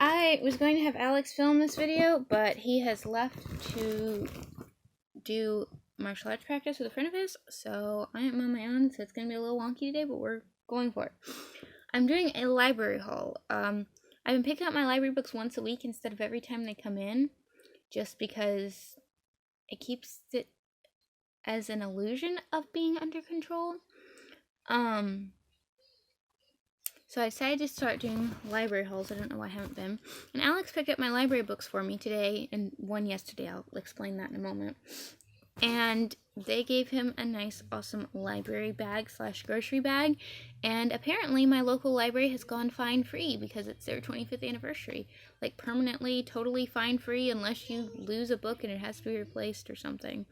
I was going to have Alex film this video, but he has left to do martial arts practice with a friend of his, so I am on my own, so it's going to be a little wonky today, but we're going for it. I'm doing a library haul. I've been picking up my library books once a week instead of every time they come in, just because it keeps it as an illusion of being under control. So I decided to start doing library hauls. I don't know why I haven't been. And Alex picked up my library books for me today, and one yesterday. I'll explain that in a moment. And they gave him a nice, awesome library bag / grocery bag. And apparently my local library has gone fine-free because it's their 25th anniversary. Like, permanently, totally fine-free unless you lose a book and it has to be replaced or something.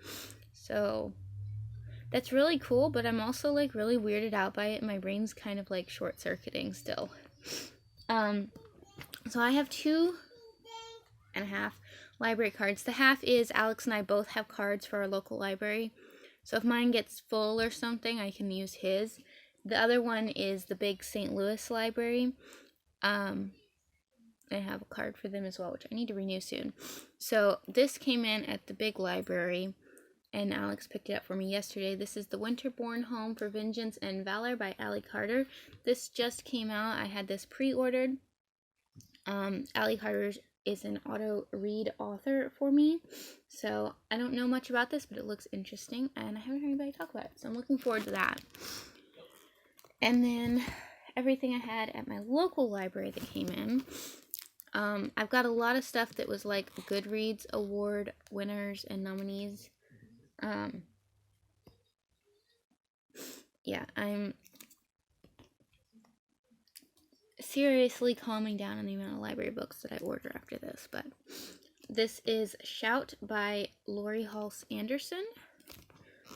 So that's really cool, but I'm also, like, really weirded out by it, and my brain's kind of, like, short-circuiting still. So I have 2.5 library cards. The half is Alex and I both have cards for our local library. So if mine gets full or something, I can use his. The other one is the big St. Louis library. I have a card for them as well, which I need to renew soon. So this came in at the big library, and Alex picked it up for me yesterday. This is The Winterborn Home for Vengeance and Valor by Allie Carter. This just came out. I had this pre-ordered. Allie Carter is an auto-read author for me, so I don't know much about this, but it looks interesting, and I haven't heard anybody talk about it, so I'm looking forward to that. And then everything I had at my local library that came in. I've got a lot of stuff that was like Goodreads award winners and nominees. Yeah, I'm seriously calming down on the amount of library books that I order after this, but this is Shout by Lori Halse Anderson.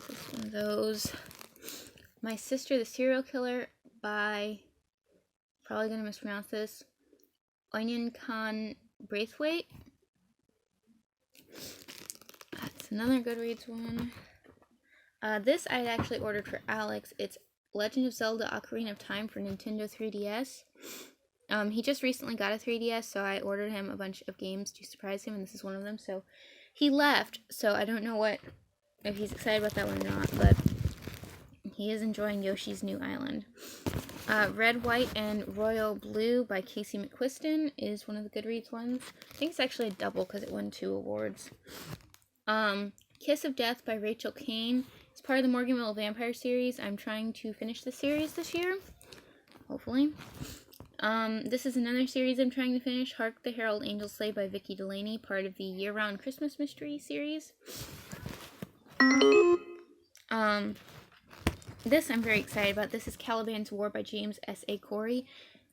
This is one of those. My Sister the Serial Killer by, probably gonna mispronounce this, Onion Khan Braithwaite. That's another Goodreads one. This I had actually ordered for Alex. It's Legend of Zelda Ocarina of Time for Nintendo 3DS. He just recently got a 3DS, so I ordered him a bunch of games to surprise him, and this is one of them. So he left, so I don't know if he's excited about that one or not, but he is enjoying Yoshi's New Island. Red, White, and Royal Blue by Casey McQuiston is one of the Goodreads ones. I think it's actually a double because it won 2 awards. Kiss of Death by Rachel Kane. It's part of the Morganville Vampire series. I'm trying to finish the series this year, hopefully. This is another series I'm trying to finish, Hark the Herald Angels Slay by Vicki Delaney, part of the Year-Round Christmas Mystery series. This I'm very excited about. This is Caliban's War by James S.A. Corey.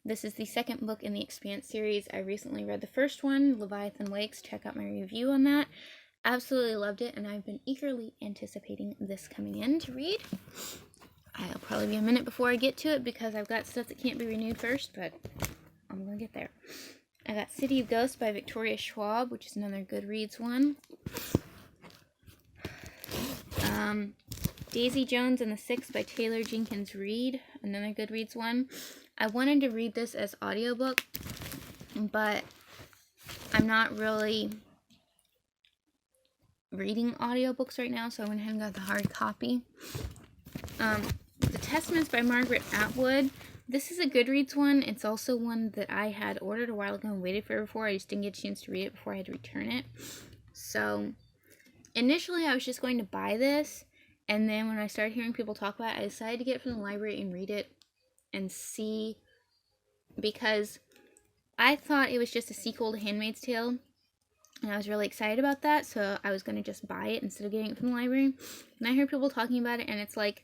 This is the second book in the Expanse series. I recently read the first one, Leviathan Wakes. Check out my review on that. Absolutely loved it, and I've been eagerly anticipating this coming in to read. I'll probably be a minute before I get to it because I've got stuff that can't be renewed first, but I'm gonna get there. I got City of Ghosts by Victoria Schwab, which is another Goodreads one. Daisy Jones and the Six by Taylor Jenkins Reid, another Goodreads one. I wanted to read this as audiobook, but I'm not really reading audiobooks right now, so I went ahead and got the hard copy. The Testaments by Margaret Atwood. This is a Goodreads one. It's also one that I had ordered a while ago and waited for it before. I just didn't get a chance to read it before I had to return it. So initially I was just going to buy this, and then when I started hearing people talk about it, I decided to get it from the library and read it and see, because I thought it was just a sequel to Handmaid's Tale, and I was really excited about that, so I was going to just buy it instead of getting it from the library. And I heard people talking about it, and it's like,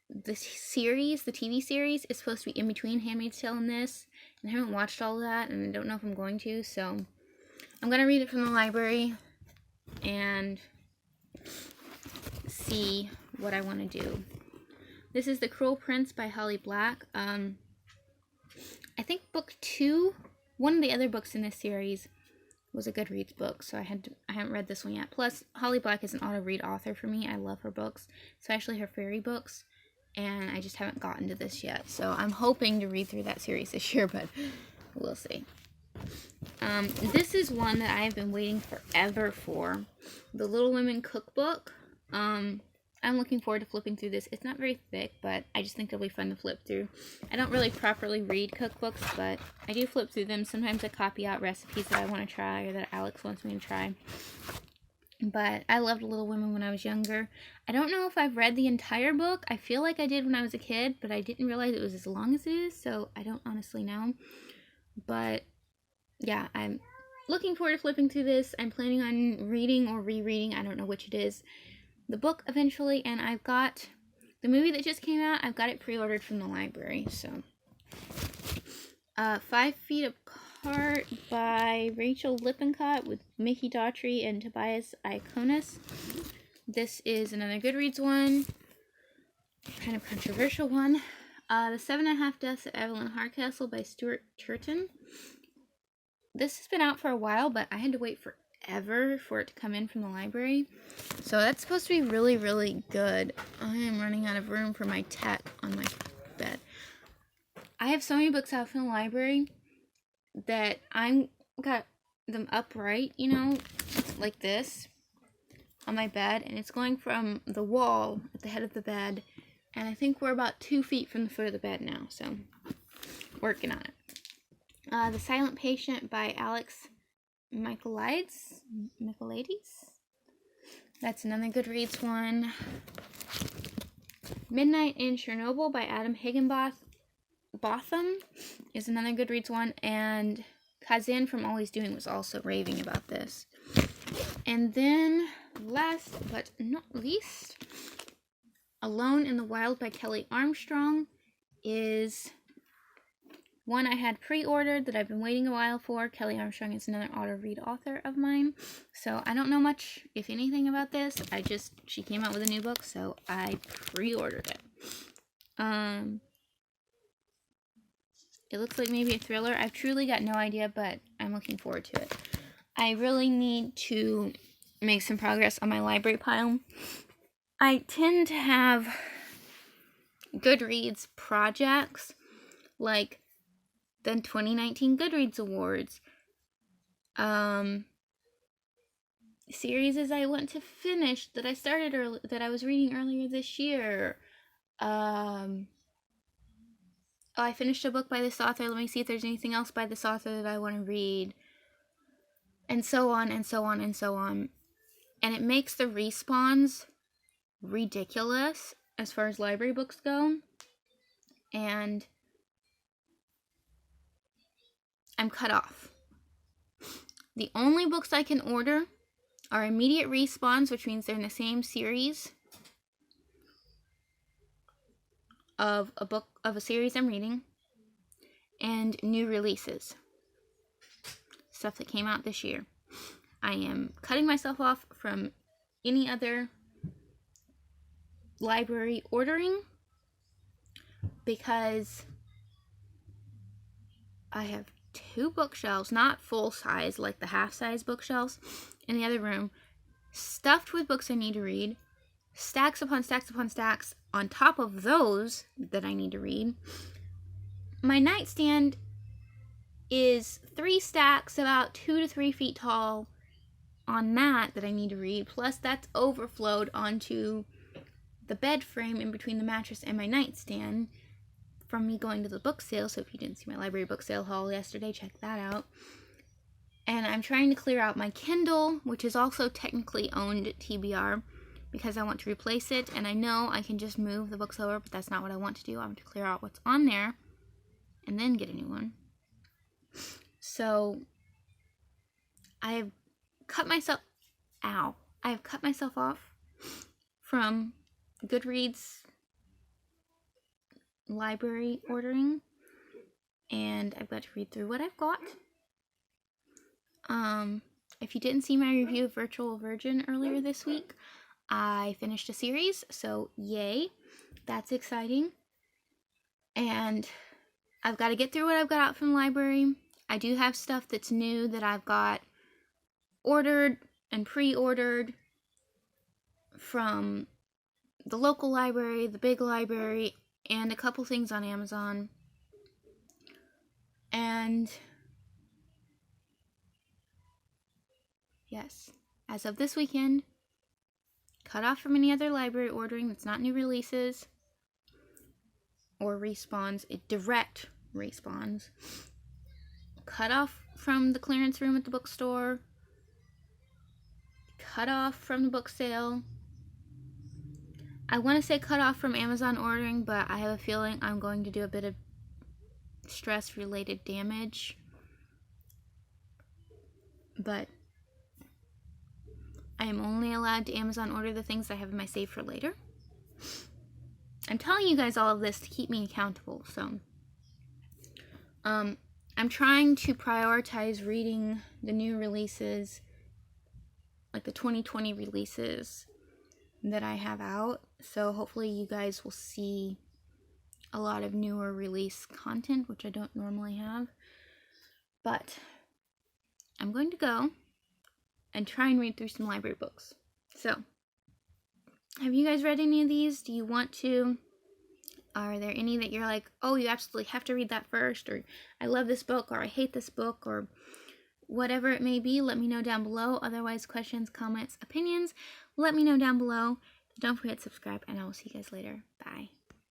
the series, the TV series, is supposed to be in between Handmaid's Tale and this, and I haven't watched all of that, and I don't know if I'm going to, so I'm going to read it from the library and see what I want to do. This is The Cruel Prince by Holly Black. I think book 2, one of the other books in this series, was a Goodreads book, so I haven't read this one yet. Plus, Holly Black is an auto-read author for me. I love her books, especially her fairy books, and I just haven't gotten to this yet. So I'm hoping to read through that series this year, but we'll see. This is one that I've been waiting forever for. The Little Women Cookbook. I'm looking forward to flipping through this. It's not very thick, but I just think it'll be fun to flip through. I don't really properly read cookbooks, but I do flip through them. Sometimes I copy out recipes that I want to try or that Alex wants me to try. But I loved Little Women when I was younger. I don't know if I've read the entire book. I feel like I did when I was a kid, but I didn't realize it was as long as it is, so I don't honestly know. But yeah, I'm looking forward to flipping through this. I'm planning on reading or rereading, I don't know which it is, the book eventually, and I've got the movie that just came out. I've got it pre-ordered from the library. So 5 Feet Apart by Rachel Lippincott with Mickey Daughtry and Tobias Iconis. This is another Goodreads one, kind of controversial one. The 7.5 Deaths of Evelyn Hardcastle by Stuart Turton. This has been out for a while, but I had to wait forever for it to come in from the library. So that's supposed to be really, really good. I am running out of room for my tech on my bed. I have so many books out from the library that I'm got them upright, you know, like this on my bed, and it's going from the wall at the head of the bed, and I think we're about 2 feet from the foot of the bed now, so working on it. The Silent Patient by Alex Michaelides. That's another Goodreads one. Midnight in Chernobyl by Adam Higginbotham is another Goodreads one, and Kazan from Always Doing was also raving about this. And then, last but not least, Alone in the Wild by Kelly Armstrong is one I had pre-ordered that I've been waiting a while for. Kelly Armstrong is another auto-read author of mine, so I don't know much, if anything, about this. She came out with a new book, so I pre-ordered it. It looks like maybe a thriller. I've truly got no idea, but I'm looking forward to it. I really need to make some progress on my library pile. I tend to have Goodreads projects, like the 2019 Goodreads Awards, series I want to finish that I started early, that I was reading earlier this year. I finished a book by this author. Let me see if there's anything else by this author that I want to read. And so on, and so on, and so on. And it makes the respawns ridiculous as far as library books go. And I'm cut off. The only books I can order are immediate respawns, which means they're in the same series of a series I'm reading, and new releases, stuff that came out this year. I am cutting myself off from any other library ordering because I have 2 bookshelves, not full size, like the half size bookshelves in the other room, stuffed with books I need to read, stacks upon stacks upon stacks on top of those that I need to read. My nightstand is 3 stacks about 2 to 3 feet tall on that I need to read, plus that's overflowed onto the bed frame in between the mattress and my nightstand from me going to the book sale. So if you didn't see my library book sale haul yesterday, check that out. And I'm trying to clear out my Kindle, which is also technically owned TBR, because I want to replace it, and I know I can just move the books over, but that's not what I want to do. I want to clear out what's on there and then get a new one. So I have cut myself off from Goodreads library ordering, and I've got to read through what I've got. If you didn't see my review of Virtual Virgin earlier this week, I finished a series, so yay, that's exciting. And I've got to get through what I've got out from the library. I do have stuff that's new that I've got ordered and pre-ordered from the local library, the big library, and a couple things on Amazon. And Yes, as of this weekend, cut off from any other library ordering that's not new releases or respawns, direct respawns. Cut off from the clearance room at the bookstore. Cut off from the book sale. I want to say cut off from Amazon ordering, but I have a feeling I'm going to do a bit of stress-related damage. But I am only allowed to Amazon order the things I have in my save for later. I'm telling you guys all of this to keep me accountable, so I'm trying to prioritize reading the new releases, like the 2020 releases that I have out, so hopefully you guys will see a lot of newer release content, which I don't normally have. But I'm going to go and try and read through some library books. So, have you guys read any of these? Do you want to? Are there any that you're like, oh, you absolutely have to read that first, or I love this book, or I hate this book, or whatever it may be? Let me know down below. Otherwise, questions, comments, opinions, let me know down below. Don't forget to subscribe, and I will see you guys later. Bye.